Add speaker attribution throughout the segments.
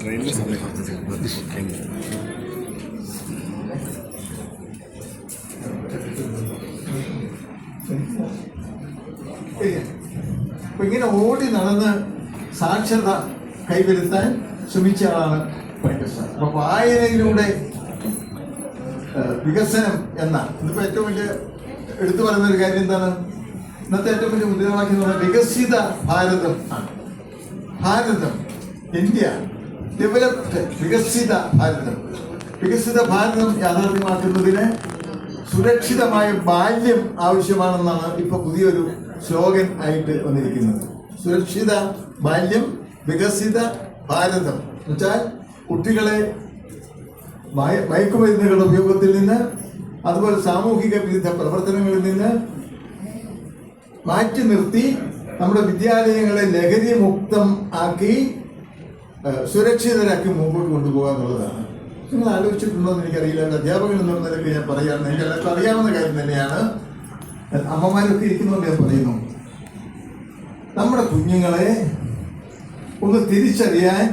Speaker 1: ട്രെയിനിൽ സമയം
Speaker 2: അപ്പൊ ഇങ്ങനെ ഓടി നടന്ന് സാക്ഷരത കൈവരുത്താൻ ശ്രമിച്ച ആളാണ് പണിക്കർ. അപ്പൊ വായനയിലൂടെ വികസനം എന്ന ഇതിപ്പോ ഏറ്റവും വലിയ എടുത്തു പറയുന്ന ഒരു കാര്യം എന്താണ്? ഇന്നത്തെ ഏറ്റവും വലിയ മുദ്രാവാക്യം എന്ന് പറഞ്ഞാൽ വികസിത ഭാരതം ആണ്. ഭാരതം, ഇന്ത്യ, ഡെവലപ്ഡ്, വികസിത ഭാരതം. വികസിത ഭാരതം യാഥാർത്ഥ്യമാക്കുന്നതിന് സുരക്ഷിതമായ ബാല്യം ആവശ്യമാണെന്നാണ് ഇപ്പൊ പുതിയൊരു സ്ലോഗൻ ആയിട്ട് വന്നിരിക്കുന്നത്. സുരക്ഷിത ബാല്യം, വികസിത ഭാരതം എന്ന് വെച്ചാൽ കുട്ടികളെ മയക്കുമരുന്നുകളുടെ ഉപയോഗത്തിൽ നിന്ന്, അതുപോലെ സാമൂഹിക വിരുദ്ധ പ്രവർത്തനങ്ങളിൽ നിന്ന് മാറ്റി നിർത്തി നമ്മുടെ വിദ്യാലയങ്ങളെ ലഹരി മുക്തം ആക്കി സുരക്ഷിതരാക്കി മുമ്പോട്ട് കൊണ്ടുപോകുക എന്നുള്ളതാണ്. നിങ്ങൾ ആലോചിച്ചിട്ടുണ്ടോ എന്ന് എനിക്കറിയില്ല. അധ്യാപകൻ എന്നുള്ള നിലയ്ക്ക് ഞാൻ പറയാറുണ്ട്, എനിക്ക് എല്ലാവർക്കും അറിയാവുന്ന കാര്യം തന്നെയാണ്. അമ്മമാരൊക്കെ ഇരിക്കുന്നതുകൊണ്ട് ഞാൻ പറയുന്നു, നമ്മുടെ കുഞ്ഞുങ്ങളെ ഒന്ന് തിരിച്ചറിയാൻ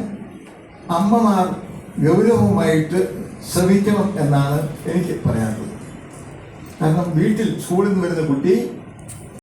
Speaker 2: അമ്മമാർ ഗൗരവമായിട്ട് ശ്രമിക്കണം എന്നാണ് എനിക്ക് പറയാനുള്ളത്. കാരണം വീട്ടിൽ സ്കൂളിൽ നിന്ന് വരുന്ന കുട്ടി